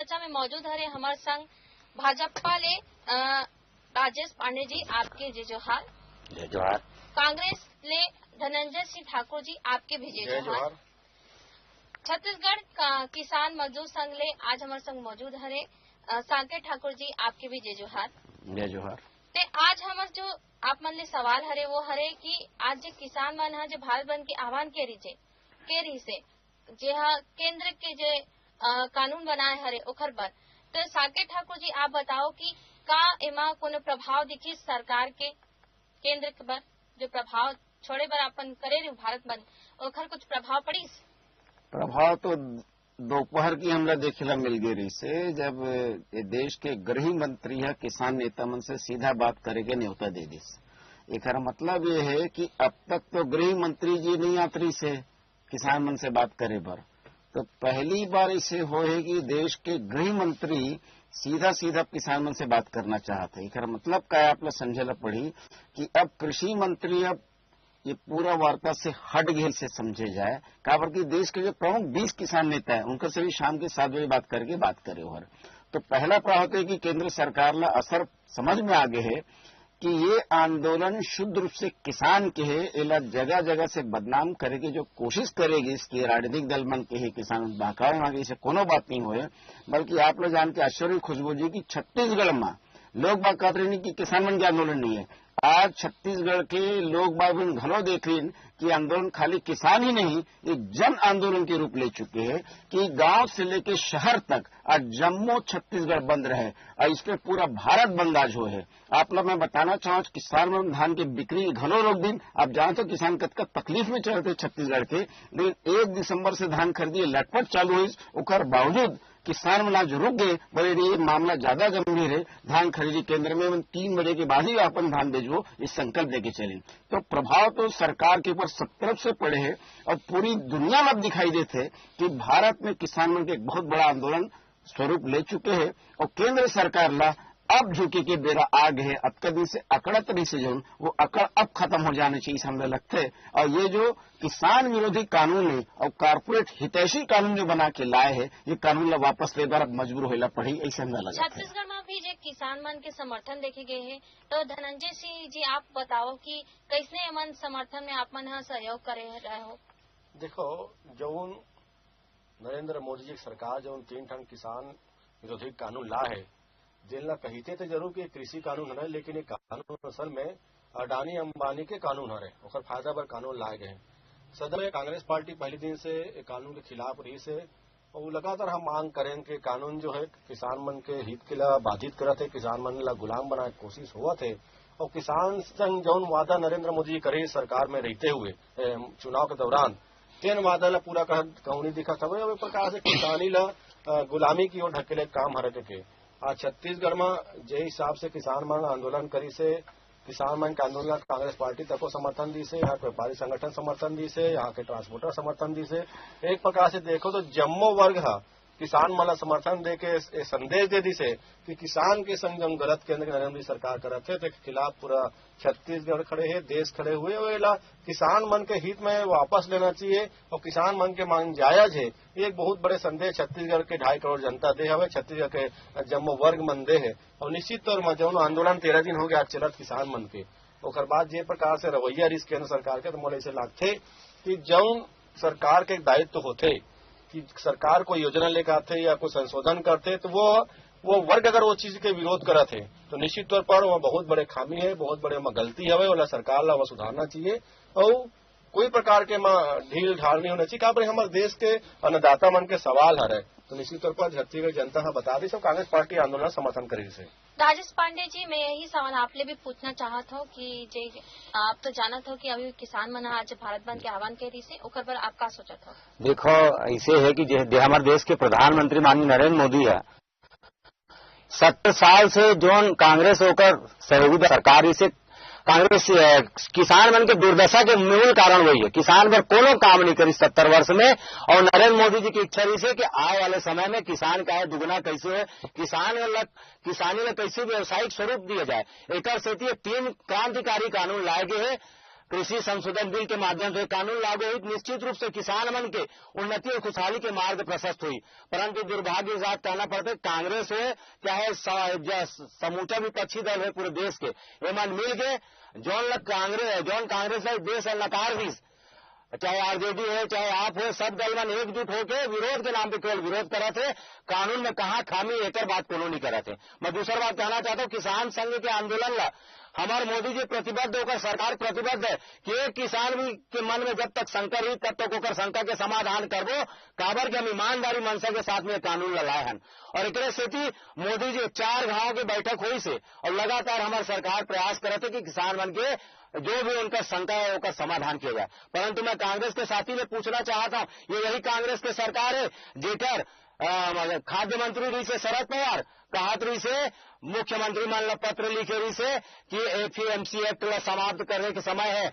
चर्चा में मौजूद हरे हमारे संग भाजपा ले राजेश पांडे जी, आपके जय जोहार। जय जोहार। कांग्रेस ले धनंजय सिंह ठाकुर जी, आपके भी जय जोहार। छत्तीसगढ़ किसान मजदूर संघ ले आज हमारे संग मौजूद हरे साकेत ठाकुर जी, आपके भी जय जोहार। जय जोहार। ते आज हमार जो आप मन ले सवाल हरे वो हरे कि आज जो किसान मन है जो भारत बंद के आह्वान के रही से जे केंद्र के जे कानून बनाए हरे ओखर पर, तो साकेत ठाकुर जी आप बताओ कि का एमा कोनो प्रभाव दिखी सरकार के केंद्र के पर जो प्रभाव छोड़े बर अपन करे रही भारत बंद ओखर कुछ प्रभाव पड़ीस? प्रभाव तो दोपहर की हमला देखेला मिल गई रही से जब ये देश के गृह मंत्री है किसान नेता मन से सीधा बात करे के न्योता दे दिस। एक मतलब ये है कि अब तक तो गृह मंत्री जी नहीं आतरी से किसान मन से बात करे बर, तो पहली बार इसे हो है कि देश के गृह मंत्री सीधा सीधा किसान मन से बात करना चाहते। एक मतलब क्या है, आप लोग समझेला पड़ी कि अब कृषि मंत्री अब ये पूरा वार्ता से हट गए से समझे जाए, काबर कि देश के जो प्रमुख 20 किसान नेता है उनका से भी शाम के 7 बजे बात करके बात करे और तो पहला प्रभाव है कि केंद्र सरकार ला असर समझ में आगे है कि ये आंदोलन शुद्ध रूप से किसान के है, एला जगह जगह से बदनाम करे की जो कोशिश करेगी इसकी राजनीतिक दल मन के है किसान बहकावे मांगे इसे कोनो बात नहीं होए। बल्कि आप लोग जान के आश्चर्य खुशबू जी की छत्तीसगढ़ में लोग बात कहते रहे कि किसान मन के आंदोलन नहीं है। आज छत्तीसगढ़ के लोग बाग घनो देख लीन कि आंदोलन खाली किसान ही नहीं, ये जन आंदोलन के रूप ले चुके हैं कि गांव से लेकर शहर तक आज जम्मू छत्तीसगढ़ बंद रहे और इस पे पूरा भारत बंद आज हो है। आप लोग मैं बताना चाहूँ किसान में धान के बिक्री घनो रोक दिन, आप जानते हो किसान कत तकलीफ में चलते छत्तीसगढ़ के, लेकिन 1 दिसंबर से धान खरीदी लटपट चालू हुई, उसके बावजूद किसान मन आज रुक गए। बोले ये मामला ज्यादा गंभीर है, धान खरीदी केंद्र में 3 बजे के बाद ही अपन धान भेजो, इस संकल्प लेके चले। तो प्रभाव तो सरकार के ऊपर सब तरफ से पड़े हैं और पूरी दुनिया में अब दिखाई देते हैं कि भारत में किसान मन के एक बहुत बड़ा आंदोलन स्वरूप ले चुके हैं और केंद्र सरकार ला अब झुके के बेरा आ गए। अब कभी से अकड़त नहीं से जो वो अकड़ अब खत्म हो जाने चाहिए हमें लगता है। और ये जो किसान विरोधी कानून है और कारपोरेट हितैषी कानून जो बना के लाए है, ये कानून ला वापस ले बार अब मजबूर होना पड़ी, ऐसे हमें लगा। छत्तीसगढ़ में भी जो किसान मन के समर्थन देखे गए है, तो धनंजय सिंह जी आप बताओ कि कैसे मन समर्थन में आप मन सहयोग करे रहे हो? देखो जो नरेंद्र मोदी जी सरकार जो 3 ठन किसान विरोधी कानून ला है, जिनला कहते थे जरूर कि कृषि कानून है, लेकिन ये कानून असल में अडानी अंबानी के कानून है और फायदा पर कानून लाए गए। सदन में कांग्रेस पार्टी पहले दिन से कानून के खिलाफ रही से और लगातार हम मांग करें कि कानून जो है किसान मन के हित के लिए बाधित करते, किसान मन ला गुलाम बनाए कोशिश हुआ थे। और किसान संग जौन वादा नरेंद्र मोदी जी करे सरकार में रहते हुए चुनाव के दौरान, तेन वादा ला पूरा कहूनी दिखा था। एक प्रकार से किसानी ला गुलामी की ओर ढकेले काम हरके के आज छत्तीसगढ़ में जे हिसाब से किसान मन आंदोलन करी से, किसान मन के आंदोलन कांग्रेस पार्टी तक को समर्थन दी से, यहाँ के व्यापारी संगठन समर्थन दी से, यहाँ के ट्रांसपोर्टर समर्थन दी से। एक प्रकार से देखो तो जम्मो वर्ग है किसान मला समर्थन दे के संदेश दे दी से कि किसान के संग जब गलत केंद्र की नरेंद्र मोदी सरकार करते थे तो खिलाफ पूरा छत्तीसगढ़ खड़े है, देश खड़े हुए। वेला किसान मन के हित में वापस लेना चाहिए और किसान मन के मांग जायज है। एक बहुत बड़े संदेश छत्तीसगढ़ के 2.5 करोड़ जनता दे हवे, छत्तीसगढ़ के जम्मो वर्ग मन दे है। और निश्चित तौर में जो आंदोलन 13 दिन हो गया चलत किसान मन के, और बाद जे प्रकार से रवैया रही केंद्र सरकार के, तो मोले ऐसे लगते कि जौन सरकार के दायित्व होते कि सरकार को योजना लेकर आते या कोई संशोधन करते, तो वो वर्ग अगर वो चीज के विरोध करते तो निश्चित तौर पर वो बहुत बड़े खामी है, बहुत बड़े गलती है, वाला सरकार ला वो सुधारना चाहिए और कोई प्रकार के ढील ढाल नहीं होना चाहिए। कहा हमारे देश के अन्नदाता मन के सवाल है, तो निश्चित तौर पर छत्तीसगढ़ जनता बता दी सब कांग्रेस पार्टी आंदोलन समर्थन करी से। राजेश पांडे जी, मैं यही सवाल आपले भी पूछना चाहत हूँ कि जे आप तो जानत हो कि अभी किसान मन आज भारत बंद के आह्वान के रही से, ओकर पर आप का सोचत हो? देखो ऐसे है कि हमारे देश के प्रधानमंत्री माननीय नरेंद्र मोदी है, 70 साल से जो कांग्रेस होकर सहयोगी सरकार इसे कांग्रेस किसान मन के दुर्दशा के मूल कारण वही है। किसान पर कोनो काम नहीं करी 70 वर्ष में, और नरेंद्र मोदी जी की इच्छा रही है कि आने वाले समय में किसान का दुगना कैसे है, किसानी में कैसे व्यावसायिक स्वरूप दिया जाए। एक 3 क्रांतिकारी कानून लाए गए हैं। कृषि संशोधन बिल के माध्यम से कानून लागू हुई, निश्चित रूप से किसान मन के उन्नति और खुशहाली के मार्ग प्रशस्त हुई। परंतु दुर्भाग्य के साथ कहना पड़ता है, कांग्रेस हो चाहे समूचा विपक्षी दल है पूरे देश के, ये मन मिल के जौन कांग्रेस देश नकार भी, चाहे आरजेडी हो चाहे आप हो, सब दल मन एकजुट होकर विरोध के नाम पे केवल विरोध करा थे, कानून में कहा खामी एक बात कोनो नहीं करा थे। मैं दूसरा बात कहना चाहता हूँ, किसान संघ के आंदोलन ला हमारे मोदी जी प्रतिबद्ध होकर, सरकार प्रतिबद्ध है कि एक किसान भी के मन में जब तक शंका रही तब तक होकर शंका के समाधान करबो, काबर के हम ईमानदारी मनसा के साथ में कानून लाए हैं। और एक सेठी मोदी जी 4 गांव की बैठक हुई से और लगातार हमारी सरकार प्रयास करे थे कि किसान मन के जो भी उनका शंका है उसका समाधान किया जाए। परंतु मैं कांग्रेस के साथी में पूछना चाहता हूं, ये यही कांग्रेस की सरकार है जेकर खाद्य मंत्री रही से शरद पवार कहत रही से मुख्यमंत्री मान पत्र लिखे रही से कि एपीएमसी एक्ट समाप्त करने के समय है,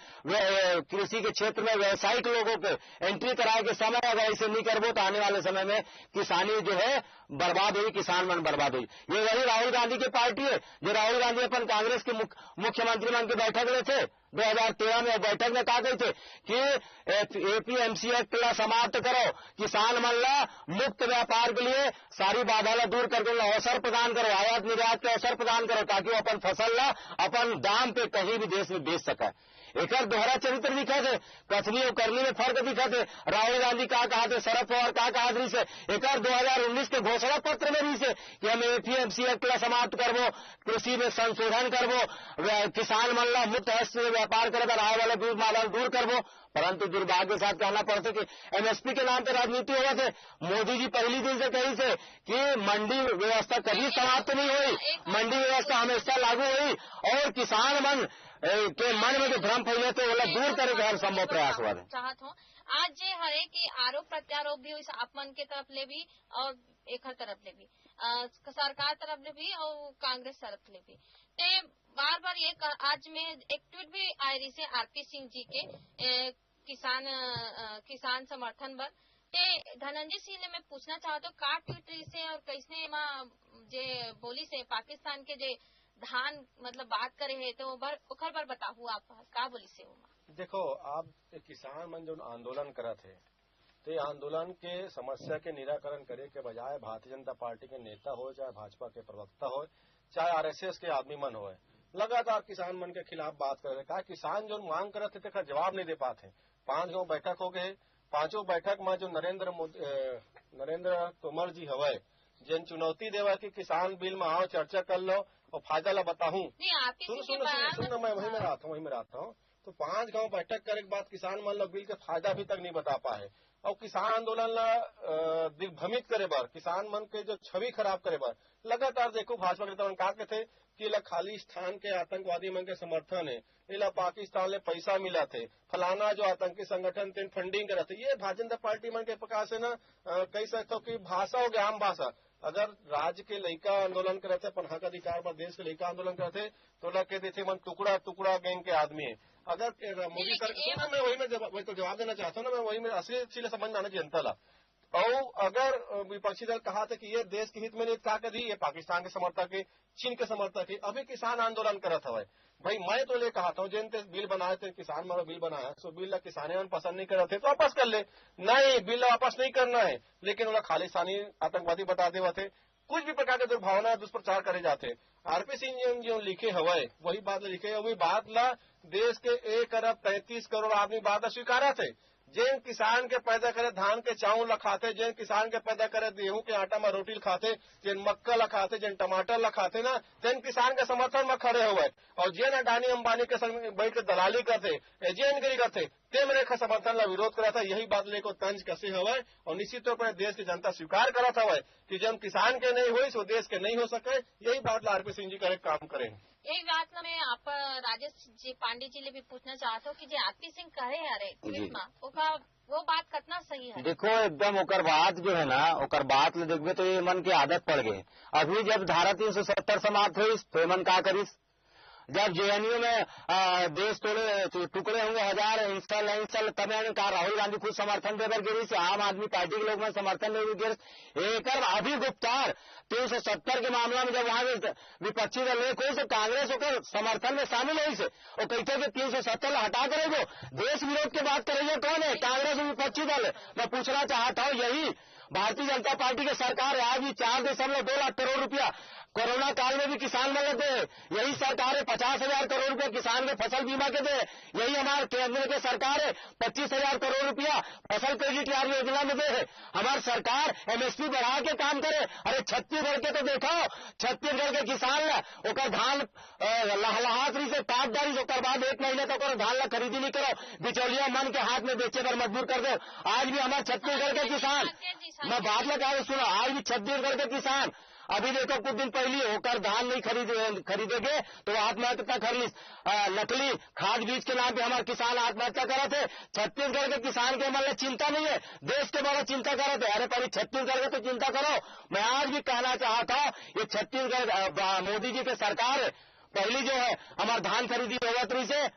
कृषि के क्षेत्र में व्यावसायिक लोगों को एंट्री कराए के समय अगर ऐसे नहीं करबो तो आने वाले समय में किसानी जो है बर्बाद हुई, किसान मन बर्बाद हुई। ये वही राहुल गांधी की पार्टी है जो राहुल गांधी अपन कांग्रेस के मुख्यमंत्री मन की बैठक में थे 2013 में, बैठक में कहा गई थे कि एपीएमसी एक्ट समाप्त करो, किसान मन ला मुक्त व्यापार के लिए सारी बाधा ला दूर करके अवसर प्रदान करो, आयात निर्यात के अवसर प्रदान करो ताकि वो अपन फसल ला अपन दाम पे कहीं भी देश में बेच सके। एक दोहरा चरित्र दिखा थे, कथनी और करनी में फर्क दिखा थे। राहुल गांधी कहा थे, शरद पवार कहा रही से एक 2019 के घोषणा पत्र में रही से कि हम एपीएमसी एक्ट समाप्त करबो, कृषि में संशोधन करबो, किसान मन ला मुक्त हस्त व्यापार कर आए वाले दूध माला दूर करबो। परंतु दुर्भाग्य के साथ कहना पड़ता कि एमएसपी के नाम पर राजनीति हुआ थे। मोदी जी पहली दिन से कही थे कि मंडी व्यवस्था कभी समाप्त नहीं हुई, मंडी व्यवस्था हमेशा लागू हुई और किसान मन के मन में जो भ्रम फैले थे वो दूर करे हर संभव प्रयास हुआ है। चाहत हूँ आज जे हरे की आरोप प्रत्यारोप भी हुई आप मन के तरफ ले भी और एक तरफ ले भी, सरकार तरफ ले भी और कांग्रेस तरफ ले भी, ते बार बार ये आज में एक ट्वीट भी आई रही से आरपी सिंह जी के किसान समर्थन पर, ते धनंजय सिंह ने मैं पूछना चाहता हूँ का ट्वीट रही से और कैसे जे बोली से पाकिस्तान के जे धान मतलब बात करे है तो ओखर पर बताहू आप का बोली से वो। देखो आप किसान मन जो आंदोलन करत है तो आंदोलन के समस्या के निराकरण करे के बजाय भारतीय जनता पार्टी के नेता हो चाहे भाजपा के प्रवक्ता हो चाहे आरएसएस के आदमी मन हो लगातार किसान मन के खिलाफ बात कर रहे। कहा किसान जो मांग करते थे जवाब नहीं दे पाते। 5 गांव बैठक हो गए, 5 बैठक में जो नरेंद्र तोमर जी हवे जिन चुनौती देवा कि किसान बिल में आओ चर्चा कर लो और फायदा ला बताऊं। सुन मैं वही में रहता हूँ। तो 5 गांव बैठक करे के बाद किसान मान लो बिल के फायदा अभी तक नहीं बता पाए और किसान आंदोलन ला दिग्भ्रमित करे बार, किसान मन के जो छवि खराब करे बार लगातार देखो भाजपा के नेता कहा के थे कि ला खाली स्थान के आतंकवादी मन के समर्थन है, इला पाकिस्तान ले पैसा मिला थे, फलाना जो आतंकी संगठन थे फंडिंग करे थे। ये भारतीय जनता पार्टी मन के प्रकार से न कही सकते हो कि भाषा हो गया आम भाषा। अगर राज्य के लड़का आंदोलन करते अपन हक अधिकार पर देश के लड़का आंदोलन करते तो लोग कहते थे मन टुकड़ा टुकड़ा गैंग के आदमी है। अगर मोदी सरकार मैं वही तो जवाब देना चाहता हूँ ना, मैं वही में असली चीज समझ में आना जनता ला। और अगर विपक्षी दल कहा था कि ये देश के हित में नहीं कहा कभी ये पाकिस्तान के समर्थक है, चीन के समर्थक है, अभी किसान आंदोलन करत हवे भाई मैं तो ले कहा था जिन बिल बनाए थे किसान मारो बिल बनाया सो बिल किसाने पसंद नहीं करते तो वापस कर ले, नहीं बिल वापस नहीं करना है लेकिन उन्हें खालिस्तानी आतंकवादी बता दे थे। कुछ भी प्रकार के दुर्भावना दुष्प्रचार करे जाते। आरपी सिंह जो लिखे हवे वही बात लिखे, वही बात ला देश के 1 अरब 33 करोड़ आदमी बात स्वीकारा थे। जिन किसान के पैदा करे धान के चावल ला खाते, जिन किसान के पैदा करे गेहूं के आटा में रोटी खाते, जिन मक्का ला खाते, जिन टमाटर ला खाते ना जिन किसान के समर्थन में खड़े हुए और जिन अडानी अंबानी के संग बैठ के दलाली करते एजेंटगिरी करते ते मेरे का समर्थन ला विरोध करा था। यही बात लेको तंज कसे हुए और निश्चित तौर पर देश की जनता स्वीकार करा था कि जब किसान के नहीं हुई सो देश के नहीं हो सके। यही बात ला आरपी सिंह जी करे काम करें। यही बात ना मैं आप राजेश जी पांडे जी ले भी पूछना चाहता हूँ कि जो आरपी सिंह कहे अरे वो बात कितना सही है। देखो एकदम ओकर बात जो है ना ओकर बात ले देखबे तो ये मन की आदत पड़ गई। अभी जब धारा 370 समाप्त हुई तो मन का करिस जब जेएनयू में देश तोड़े टुकड़े होंगे हजार इंस्टॉल नहीं इंस्टॉल, तब मैंने कहा राहुल गांधी खुद समर्थन देकर गिरी से आम आदमी पार्टी के लोग में समर्थन देकर गिरे। एक अभी गुप्तार 370 के मामला में जब वहां विपक्षी दल कोई से कांग्रेस होकर समर्थन में शामिल है इसे और कहते कि 370 हटा करेगो, देश विरोध की बात करेंगे कौन है? कांग्रेस और विपक्षी दल। मैं पूछना चाहता हूँ, यही भारतीय जनता पार्टी की सरकार है, आज भी 4.2 लाख करोड़ रुपया कोरोना काल में भी किसान मदद दे, यही सरकार है 50,000 करोड़ रुपया किसान के फसल बीमा के दे, यही हमारे केंद्र के सरकार है 25,000 करोड़ रुपया फसल क्रेडिट योजना में दे। हमारी सरकार एमएसपी बढ़ा के काम करे। अरे छत्तीसगढ़ के तो देखो, छत्तीसगढ़ के किसान ओकर धान लहलहात से काटदारी ओकर बाद 1 महीने तक धान ला खरीदी नहीं करो, बिचौलिया मन के हाथ में बेचे पर मजबूर कर दो। आज भी हमारे छत्तीसगढ़ के किसान, मैं बात में कहा सुनो, आज भी छत्तीसगढ़ के किसान अभी देखो कुछ दिन पहले होकर धान नहीं खरीदेंगे तो आत्महत्या कर ली। नकली खाद बीज के नाम पे हमारे किसान आत्महत्या कर रहे थे। छत्तीसगढ़ के किसान के मतलब चिंता नहीं है, देश के बड़ा चिंता कर रहे थे। अरे पहले छत्तीसगढ़ की तो चिंता करो। मैं आज भी कहना चाहता हूँ, ये छत्तीसगढ़ मोदी जी की सरकार है, पहली जो है हमारे धान खरीदी होगा से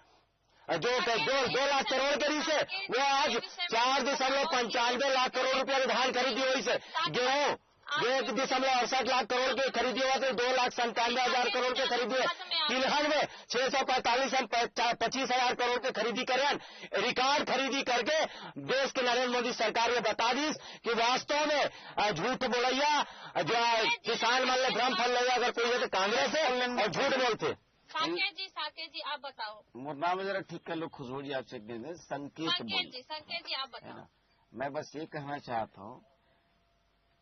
जो 2 लाख करोड़ करी से वो आज 4.95 लाख करोड़ रुपया की धान खरीदी हुई से, गेहूं 2.68 लाख करोड़ के खरीदी हुआ तो 2,97,000 करोड़ के खरीदी है। तिलहन में 645 हम 25,000 करोड़ के खरीदी करें, रिकॉर्ड खरीदी करके देश के नरेंद्र मोदी सरकार ने बता दी कि वास्तव में झूठ बोलैया जो किसान मान ले भ्रम फल लेगा अगर कोई है तो कांग्रेस है और झूठ बोलते। साकेत जी आप बताओ। मोर नाम जरा ठीक कर लो, खुशबू जी आपसे संकेत जी आप बताओ। मैं बस ये कहना चाहता हूँ,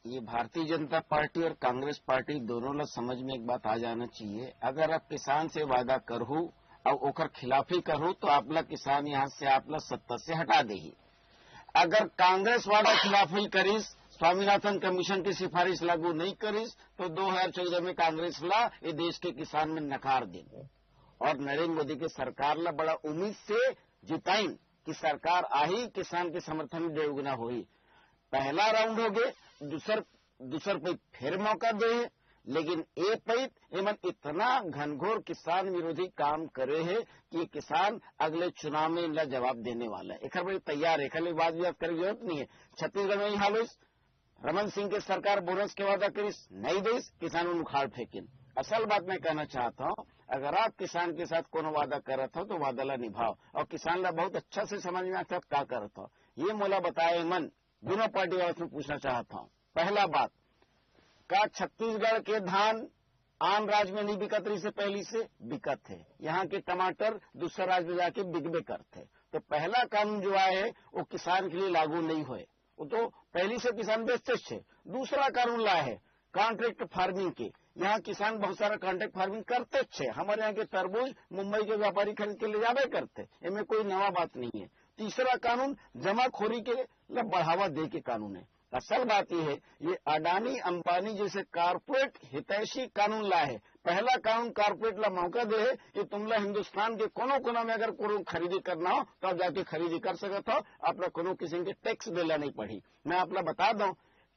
ये भारतीय जनता पार्टी और कांग्रेस पार्टी दोनों लोग समझ में एक बात आ जाना चाहिए। अगर आप किसान से वादा करहू और ओकर खिलाफी करहू तो आप लोग किसान यहाँ से आप लोग सत्ता से हटा देही। अगर कांग्रेस वादा खिलाफी करीस, स्वामीनाथन कमीशन की सिफारिश लागू नहीं करीस तो 2014 में कांग्रेस ला ये देश के किसान में नकार दे और नरेंद्र मोदी की सरकार ला बड़ा उम्मीद से जिताइन कि सरकार आई किसान के समर्थन में 2 गुना हुई। पहला राउंड हो गए, दूसर पे फिर मौका दे, लेकिन एक पैत एमन इतना घनघोर किसान विरोधी काम करे है कि किसान अगले चुनाव में इनका जवाब देने वाला है। एक बड़ी तैयार है, एक बात भी करे जरूरत नहीं है। छत्तीसगढ़ में ही हाल हुई, रमन सिंह की सरकार बोनस के वादा करीस नहीं देस, किसान उखाड़ फेंकिन। असल बात मैं कहना चाहता हूँ, अगर आप किसान के साथ कोनो वादा करत हो तो वादा ला निभाओ और किसान ला बहुत अच्छा से समझ में आता क्या करत हो। ये मोला बताए मन दोनों पार्टी वालों से पूछना चाहता हूँ। पहला बात, का छत्तीसगढ़ के धान आम राज्य में नहीं बिकत रही से पहली से बिकत है, यहाँ के टमाटर दूसरे राज्य में जाके बिकबे करते। तो पहला कानून जो है वो किसान के लिए लागू नहीं हुए, वो तो पहली से किसान बेचते थे। दूसरा कानून लाए है कॉन्ट्रैक्ट फार्मिंग के, यहाँ किसान बहुत सारा कॉन्ट्रैक्ट फार्मिंग करते थे। हमारे यहाँ के तरबूज मुंबई के व्यापारी खरीद के ले जावे करते, इनमें कोई नवा बात नहीं है। तीसरा कानून जमाखोरी के लिए बढ़ावा दे के कानून है। असल बात यह है, ये अडानी अंबानी जैसे कारपोरेट हितैषी कानून लाए है। पहला कानून कारपोरेट ला मौका दे है कि तुमला हिंदुस्तान के कोनो कोना में अगर कोनो खरीदी करना हो तो आप जाके खरीदी कर सकते हो, आपला कोनो किसी के टैक्स देला नहीं पड़ी। मैं आपला बता दूं,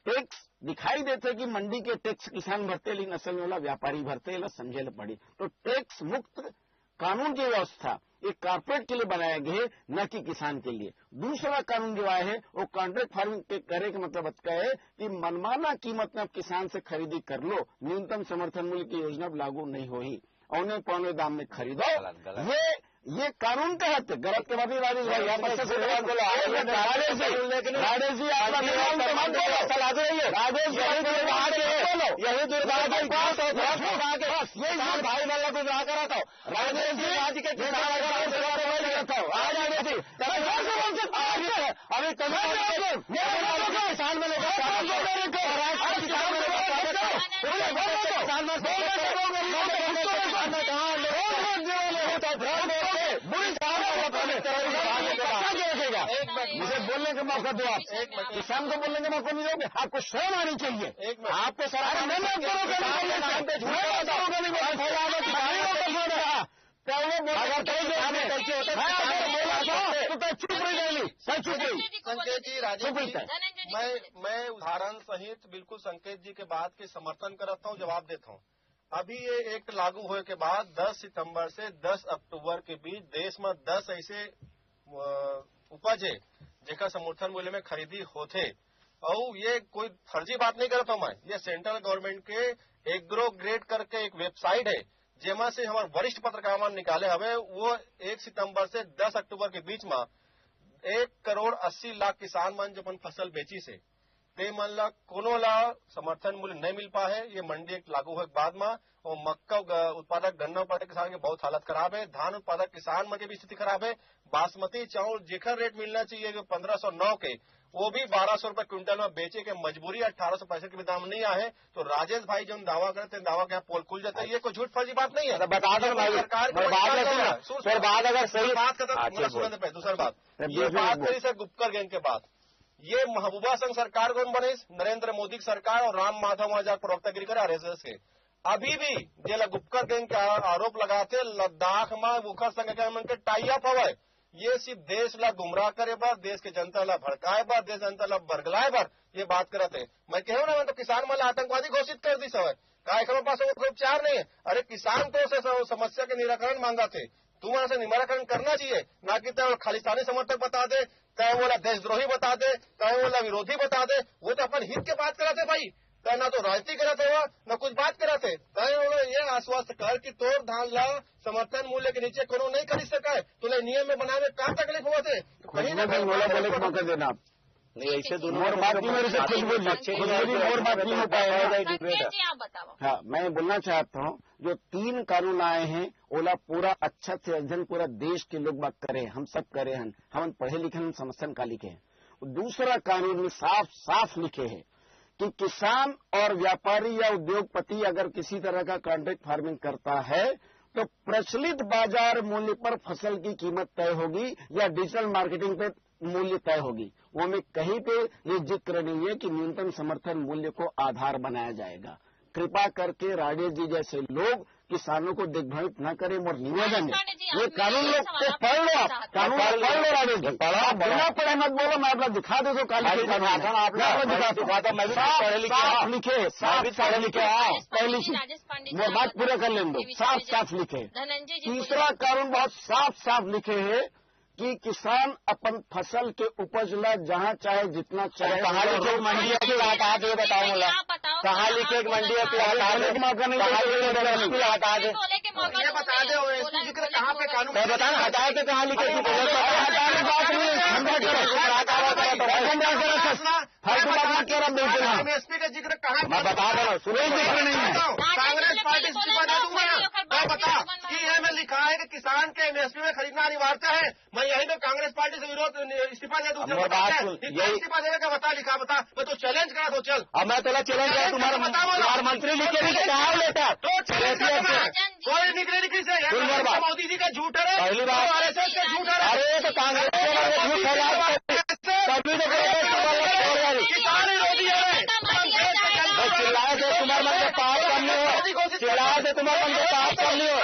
टैक्स दिखाई देते कि मंडी के टैक्स किसान भरते, लेकिन असल में वाला व्यापारी भरते, समझे ला पड़ी। तो टैक्स मुक्त कानून की व्यवस्था एक कारपोरेट के लिए बनाया गया है, न कि किसान के लिए। दूसरा कानून जो आया है वो कॉन्ट्रैक्ट फार्मिंग के करे का मतलब है कि मनमाना कीमत में किसान से खरीदी कर लो, न्यूनतम समर्थन मूल्य की योजना लागू नहीं होगी, औने पौने दाम में खरीदो। ये कानून का हद गलत के बाद राजेश भाई राजेश जी यही दुर्भाग्य भाई वाला गुजरा करा था राजेश जी आज के अभी किसान मुझे बोलने का मौका दो। आप किसान को बोलने का मौका नहीं दोगे, आपको शर्म आनी चाहिए। आपको सरकार संकेत जी राजेश जी, मैं उदाहरण सहित बिल्कुल संकेत जी के बात के समर्थन करता हूँ, जवाब देता हूँ। अभी ये एक्ट लागू होने के बाद 10 सितंबर से 10 अक्टूबर के बीच देश में 10 ऐसे उपज है जेका समर्थन मूल्य में खरीदी होते और ये कोई फर्जी बात नहीं करता मैं, ये सेंट्रल गवर्नमेंट के एग्रो ग्रेड करके एक वेबसाइट है जेमा से हमारे वरिष्ठ पत्रकार निकाले हवे। वो 1 सितंबर से 10 अक्टूबर के बीच में 1,80,00,000 किसान मन जो अपन फसल बेची से ते मन ला कोनो ला समर्थन मूल्य नहीं मिल पा है। ये मंडी एक लागू हुए बाद में और मक्का उत्पादक गन्ना उत्पादक किसान की बहुत हालत खराब है, धान उत्पादक किसान मन की भी स्थिति खराब है। बासमती चावल जेकर रेट मिलना चाहिए 1509 के वो भी 1200 रुपए क्विंटल में बेचे के मजबूरी 1865 के भी दाम नहीं आए। तो राजेश भाई जो दावा करते हैं दावा क्या पोल खुल जाता है, ये कोई झूठ फर्जी बात नहीं है। बता दो सरकार बात अगर सही बात करते दूसरी बात ये बात करी सर गुप्कर गैंग के बाद ये महबूबा संघ सरकार कौन बने, नरेंद्र मोदी की सरकार और राम माधव महाराज प्रवक्तागिरी करे आरएसएस के। अभी भी जेला गुप्कर गैंग के आरोप लगाते लद्दाख में बुखर संघ के टाई अप हवा, ये सिर्फ देश ला गुमराह करे बार, देश के जनता ला भड़काए बार, देश जनता ला बरगलाए बार ये बात करते। मैं कहूँ ना मैं तो किसान वाला आतंकवादी घोषित कर दी सवय का हमारे पास उपचार नहीं है। अरे किसान तो से समस्या के निराकरण मांगा थे, तुम्हारा से निराकरण करना चाहिए, ना कि तय खालिस्तानी समर्थक बता दे, तय वो देशद्रोही बता दे, तय वो विरोधी बता दे। वो तो अपन हित के बात कराते भाई, तय ना तो राजनीति कराते हुआ न कुछ बात कराते। तय ये आश्वस्त कर कि तोर धान ला समर्थन मूल्य के नीचे कोनो नहीं खरीद सका, तुले नियम में बनाने क्या तकलीफ हुआ थे कहीं ना कहीं बोले को मौका देना नहीं। ऐसे दोनों और बात नहीं मेरे से और बात नहीं हो पाएगा। हाँ, मैं बोलना चाहता हूँ जो 3 कानून आए हैं ओला पूरा अच्छा से अध्ययन पूरा देश के लोग बात करे, हम सब करे हैं, हम पढ़े लिखे हम समर्थन का लिखे हैं। दूसरा कानून में साफ साफ लिखे हैं कि किसान और व्यापारी या उद्योगपति अगर किसी तरह का कॉन्ट्रैक्ट फार्मिंग करता है तो प्रचलित बाजार मूल्य पर फसल की कीमत तय होगी या डिजिटल मार्केटिंग पे मूल्य तय होगी। वो में कहीं पे ये जिक्र नहीं है कि न्यूनतम समर्थन मूल्य को आधार बनाया जाएगा। कृपा करके राजेश जी जैसे लोग किसानों को दिग्भ्रमित न करें और निवेदन है ये कानून लोग को पढ़ लो, कानून पढ़ लो राजेश जी, बिना पढ़े मत बोलो। मैं आप लोग दिखा दो काल दिखाता मैं साफ लिखे, साफ पढ़े लिखे पहली बात पूरा कर लें दो, साफ साफ लिखे। तीसरा कानून बहुत साफ साफ लिखे है कि किसान अपन फसल के उपज ला जहाँ चाहे जितना चाहे कहाँ लिखे मंडी की हटा दे, बताओ कहाँ लिखे मंडी की मौका नहीं हटा दे, ये बता दे जिक्र कहाँ पे कानून बता ना हटा के कहाँ लिखे एमएसपी का जिक्र कहाँ मैं बता दे रहा हूँ, सुनो जिक्र नहीं है। कांग्रेस पार्टी इस्तीफा दे दूंगा मैं बता कि इसमें लिखा है कि किसान के एमएसपी में खरीदना अनिवार्य है। मैं यही में कांग्रेस पार्टी से विरोध इस्तीफा दे दूँ, इस्तीफा देने का बता लिखा बता, मैं तो चैलेंज करा दो चल। अब मैं तो चैलेंज करा तुम्हारा मंत्री लिखे नहीं कहा लेता तो कोई निकले निकली से मोदी जी का झूठ है, पहली बार आरएसएस का झूठ है। अरे तो कांग्रेस किसान विरोधी है, चिल्लाए थे तुम्हारे मन के पास करनी हो, चिल्लाए थे तुम्हारे मन के पास करनी हो,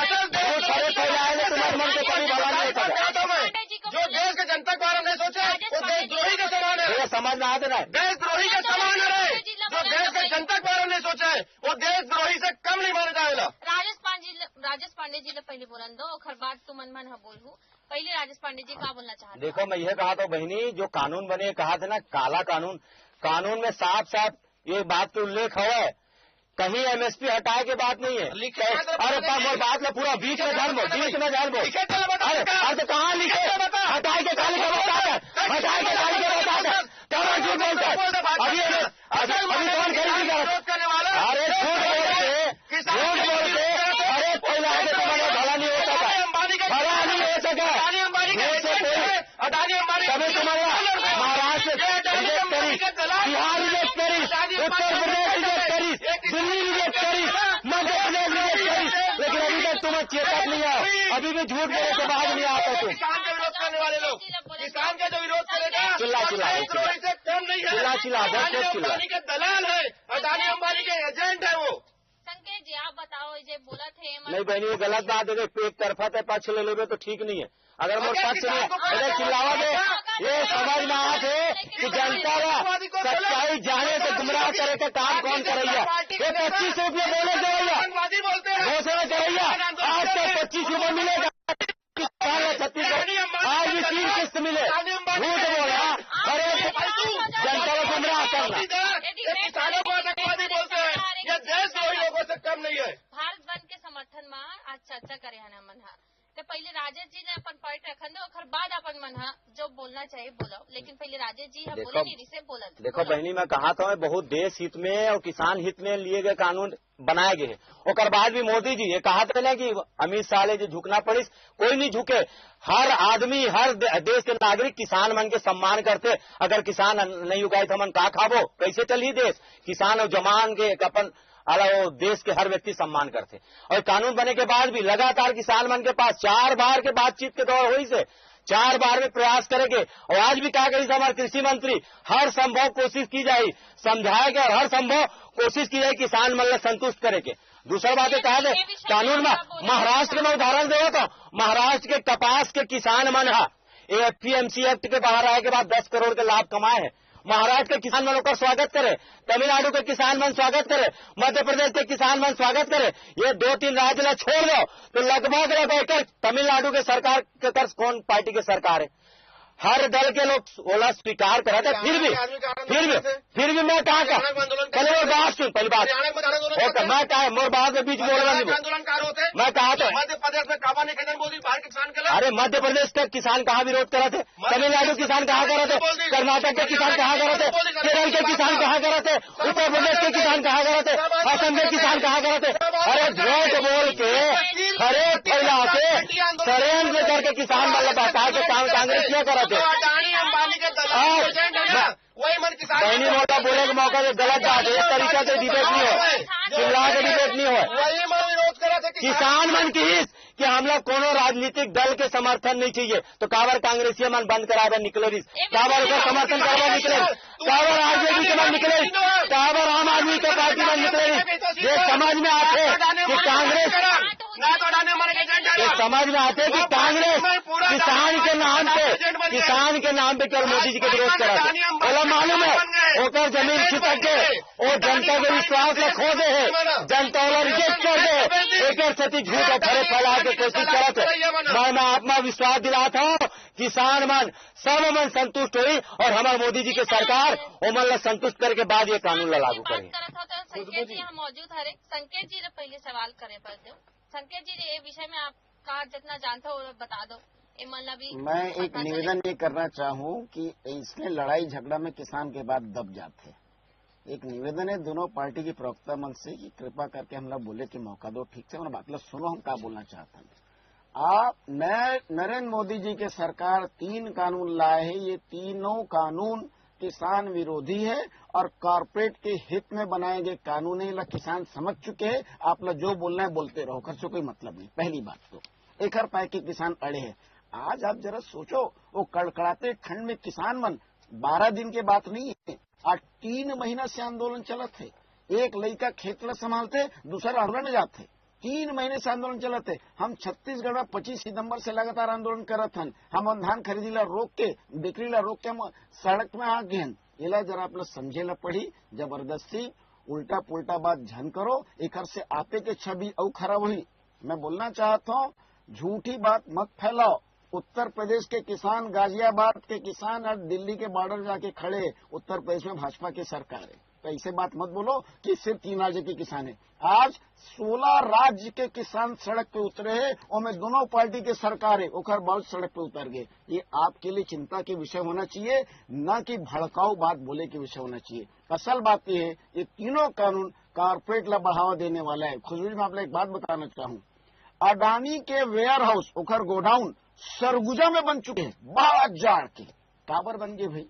खड़े फैलाए थे तुम्हारे मन के कभी भला नहीं होता। जो देश के जनता के बारे में सोचे वो देशद्रोही के समान है, समझ में आते ना देशद्रोही के समान है। जो देश के जनता के बारे में सोचे वो देशद्रोही से कम नहीं माना जाएगा। राजेश पांडे जी ने पहले बोलन दो और बात तुम मन है बोलू पहले राजेश पांडे जी क्या बोलना चाहते। देखो मैं यह कहा था बहनी जो कानून बने कहा था ना काला कानून, कानून में साफ साफ ये बात के उल्लेख है, कहीं एमएसपी हटाए के बात नहीं है। अरे बात में पूरा बीच में जान दो, बीच में जान दो। अरे तो कहाँ लिखे हटाए के काली का बता है, हटाए के काली का बता है, क्या झूठ बोलता है अभी कौन करने वाला। अरे झूठ बोलते अरे पहले आगे तो मैंने भला नहीं हो सका, भला नहीं हो सका। अडानी अंबानी तभी तुम्हारा महाराष्ट्र बिहार रिजेक्ट करी, उत्तर प्रदेश रिजेक्ट करी, दिल्ली रिजेक्ट करी, मध्य प्रदेश रिजेक्ट करी, लेकिन अभी तक तुम्हें चेतक नहीं आओ, अभी भी झूठ बोले के बाद नहीं आता तुम। किसान का विरोध करने वाले लोग, किसान का जो विरोध करेगा चिल्ला चिल्ला से कम नहीं है, चिल्ला अंबानी के दलाल है, अडानी अंबानी के एजेंट है वो। संकेत जी आप बताओ ये बोला थे नहीं बहनी ये गलत बात है, एक तरफा तय पक्ष ले लेवे तो ठीक नहीं है। अगर मोर पक्ष में अगर चिल्लावा दे ये समझ में आ थे कि जनता का सच्चाई जाने से गुमराह करे का काम कौन करेगा। ये 25 रुपये बोले जाएगा घोषणा करैया आज तक 25 रुपये मिलेगा छत्तीसगढ़, आज भी 3 किस्त मिले, झूठ बोला, अरे जनता को गुमराह करना। किसानों को आतंकवादी बोलते हैं, ये देश वही लोगों से कम नहीं है। भारत बंद के समर्थन में आज चर्चा करे है मन हा तो पहले राजेश जी ने अपन पॉइंट रखन दो और बाद अपन मन हा जो बोलना चाहिए बोलो, लेकिन पहले राजेश जी हम बोले नहीं रिसे बोला। देखो बहनी, मैं कहा था बहुत देश हित में और किसान हित में लिए गए कानून बनाए गए, और बाद भी मोदी जी ये कहा था ना कि अमित शाह ने जो झुकना पड़ी, कोई नहीं झुके। हर आदमी, हर देश के नागरिक किसान मन के सम्मान करते। अगर किसान नहीं उगाए तो मन का खाबो, कैसे चल ही देश। किसान और जमान के अपन वो देश के हर व्यक्ति सम्मान करते। और कानून बने के बाद भी लगातार किसान मन के पास 4 बार के बातचीत के दौर हुई से 4 बार में प्रयास करेंगे। और आज भी कहा गई हमारे कृषि मंत्री हर संभव कोशिश की जाए, समझाएगा और हर संभव कोशिश की जाए किसान मन संतुष्ट करेंगे। दूसरा बात कहा दे कानून में महाराष्ट्र में उदाहरण देगा तो महाराष्ट्र के कपास के किसान मन FPMC एक्ट के बाहर आए के बाद 10 करोड़ के लाभ कमाए हैं। महाराष्ट्र के किसान मनों का स्वागत करे, तमिलनाडु के किसान मन स्वागत करे, मध्य प्रदेश के किसान मन स्वागत करे। ये 2-3 राज्य ला छोड़ दो तो लगभग तमिलनाडु के सरकार के तरफ कौन पार्टी के सरकार है, हर दल के लोग ओला स्वीकार करा था। फिर भी मैं कहा था पहले वो बात सुन, पहली बात मैं कहा मोर बाद में बीच बोल रहा मैं कहा था मध्य प्रदेश में काबा निकेतन मोदी बाहर किसान के, अरे मध्य प्रदेश के किसान कहाँ विरोध करा थे, तमिलनाडु किसान कहाँ करा थे, कर्नाटक के किसान कहाँ करा थे, केरल के किसान कहाँ करा थे, उत्तर प्रदेश के किसान कहाँ करा थे, असम के किसान कहाँ करा थे। अरे झूठ बोल के खड़े फैला के षड्यंत्र करके किसान मतलब बता के काम कांग्रेस क्या करा थे। बहनी मोटा बोले का मौका से गलत बात है, इस तरीके से डिबेट नहीं हो, चिल्ला के डिबेट नहीं हो। किसान मन की हित कि हम लोग कोनो राजनीतिक दल के समर्थन नहीं चाहिए तो काबर कांग्रेसी मन बंद करावे निकले, काबर का समर्थन करवा निकले, काबर आरजेडी के मन निकले, काबर आम आदमी के पार्टी में निकले। ये समझ में आते कि कांग्रेस समझ में आते कि कांग्रेस किसान के नाम पे केवल मोदी जी के विरोध करा बोला मालूम है होकर जमीन खिसक के और जनता के विश्वास में खो दे है, जनता वाला रिजेक्ट कर दे, एक क्षति झूठ और खड़े फैला के कोशिश करा थे। मैं आत्मा विश्वास दिलाता हूँ किसान मन सब मन संतुष्ट हुई और हमारे मोदी जी की सरकार उमन संतुष्ट करके बाद ये कानून लागू करें। संकेत जी यहाँ मौजूद है, संकेत जी ने पहले सवाल करे पर दो। संकेत जी ये विषय में आप जितना जानते हो बता दो। मैं एक निवेदन ये करना चाहूँ कि इसमें लड़ाई झगड़ा में किसान के बाद दब जाते। एक निवेदन है दोनों पार्टी की प्रवक्ता मन से कि कृपा करके हम लोग बोले कि मौका दो, ठीक से मतलब सुनो हम क्या बोलना चाहते हैं। आप नरेंद्र मोदी जी के सरकार 3 कानून लाए हैं, ये तीनों कानून किसान विरोधी है और कॉर्पोरेट के हित में बनाए गए कानून है। किसान समझ चुके हैं, आप लोग जो बोलना है बोलते रहो, खर्चों कोई मतलब नहीं। पहली बात तो एक हर पाए के किसान अड़े हैं। आज आप जरा सोचो वो कड़कड़ाते ठंड में किसान मन 12 दिन के बात नहीं है, आज 3 महीना से आंदोलन चलत है। एक लड़का खेत ला संभालते, दूसरा आंदोलन जाते, 3 महीने से आंदोलन चलते। हम छत्तीसगढ़ में 25 सितंबर से लगातार आंदोलन करत हन। हम धान खरीदी ला रोक के, बिक्री ला रोक के हम सड़क में आ गए। इला जरा आप लोग समझे ला पड़ी, जबरदस्ती उल्टा पुल्टा बात झन करो, एक से आपे के छवि और खराब हुई। मैं बोलना चाहता हूँ झूठी बात मत फैलाओ। उत्तर प्रदेश के किसान, गाजियाबाद के किसान आज दिल्ली के बॉर्डर जाके खड़े, उत्तर प्रदेश में भाजपा की सरकार है, तो ऐसे बात मत बोलो कि सिर्फ 3 राज्य के किसान है। आज 16 राज्य के किसान सड़क पे उतरे हैं और में दोनों पार्टी के सरकार है ओकर बहुत सड़क पे उतर गए। ये आपके लिए चिंता के विषय होना चाहिए, न कि भड़काऊ बात बोले के विषय होना चाहिए। असल बात यह है ये तीनों कानून कॉर्पोरेट ला बढ़ावा देने वाला है। खुशबू में आप एक बात बताना चाहूँ, अडानी के वेयर हाउस ओकर गोडाउन सरगुजा में बन चुके हैं, बात जाड़ के काबर बन गए भाई।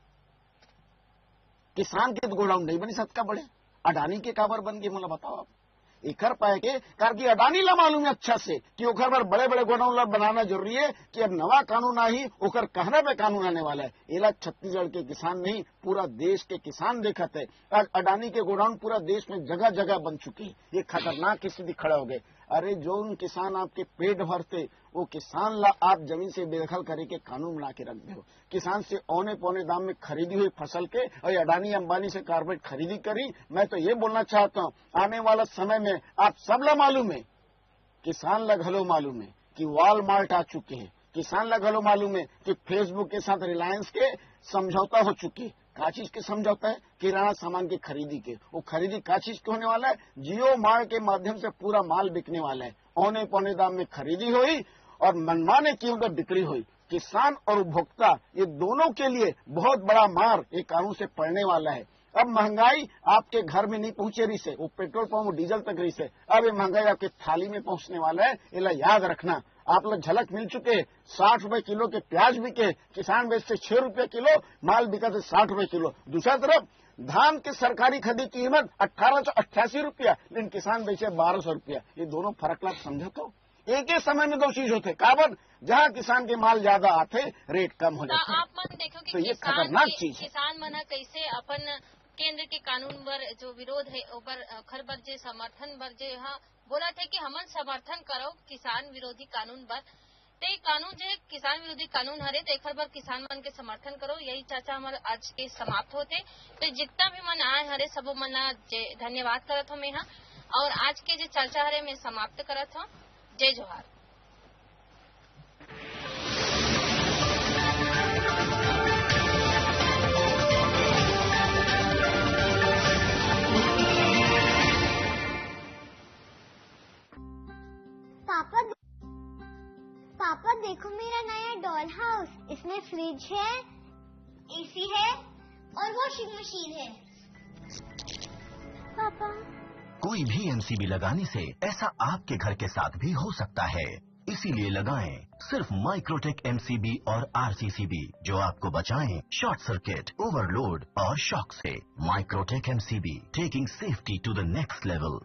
किसान के तो गोडाउन नहीं बनी सकता, बड़े अडानी के काबर बन गए मला बताओ आप। एक कर पाए के कारण की अडानी ला मालूम है अच्छा से कि ओकर पर बड़े बड़े गोडाउन ला बनाना जरूरी है कि अब नवा कानून आई ओकर कहने पे कानून आने वाला है। इला छत्तीसगढ़ के किसान नहीं पूरा देश के किसान देखते है। आज अडानी के गोडाउन पूरा देश में जगह जगह बन चुकी है। ये खतरनाक स्थिति खड़ा हो गए। अरे जो उन किसान आपके पेट भरते वो किसान ला आप जमीन से बेदखल करे के कानून बना के रख दे हो। किसान से औने पौने दाम में खरीदी हुई फसल के और अडानी अंबानी से कॉर्पोरेट खरीदी करी। मैं तो ये बोलना चाहता हूँ आने वाला समय में आप सब ला मालूम है किसान लग हलो मालूम है कि वॉलमार्ट आ चुके हैं, किसान लग हलो मालूम है कि फेसबुक के साथ रिलायंस के समझौता हो चुकी है। का चीज के समझौता है? किराना सामान की खरीदी के। वो खरीदी का चीज के होने वाला है? जियो मार्ट के माध्यम से पूरा माल बिकने वाला है। औने पौने दाम में खरीदी हुई और मनमाने कीमत पर बिक्री हुई। किसान और उपभोक्ता ये दोनों के लिए बहुत बड़ा मार ये कानून से पड़ने वाला है। अब महंगाई आपके घर में नहीं पहुंचे रही से, वो पेट्रोल पंप डीजल तक रही से, अब ये महंगाई आपके थाली में पहुंचने वाला है। इला याद रखना। आप लोग झलक मिल चुके, 60 रुपए किलो के प्याज बिके, किसान बेचते 6 रुपए किलो, माल बिका थे 60 रुपए किलो। दूसरा तरफ धान की सरकारी खरीदी कीमत 1888 रुपया, लेकिन किसान बेचे 1200 रुपया। ये दोनों फर्क लाभ समझो तो। एक ही समय में दो चीज होते, काबर जहाँ किसान के माल ज्यादा आते रेट कम हो जाते। आप मन देखो कि तो ये खतरनाक चीज है। किसान मन कैसे अपन केंद्र के कानून बर जो विरोध है ओपर खर बर जे समर्थन बर जे यहाँ बोला थे कि हमन समर्थन करो किसान विरोधी कानून बर, ते कानून जो किसान विरोधी कानून हरे तो एक बार किसान मन के समर्थन करो। यही चर्चा हमारे आज के समाप्त होते। तो जितना भी मन आए हरे सबो मन धन्यवाद करत हो मैं यहाँ, और आज के जो चर्चा हरे मैं समाप्त करत हूँ। जय जोहार। पापा देखो मेरा नया डॉल हाउस, इसमें फ्रिज है, एसी है और वॉशिंग मशीन है। पापा कोई भी एमसीबी लगाने से ऐसा आपके घर के साथ भी हो सकता है, इसीलिए लगाएं सिर्फ माइक्रोटेक एमसीबी और आरसीसीबी जो आपको बचाएं शॉर्ट सर्किट, ओवरलोड और शॉक से। Microtek MCB, taking safety to the next level.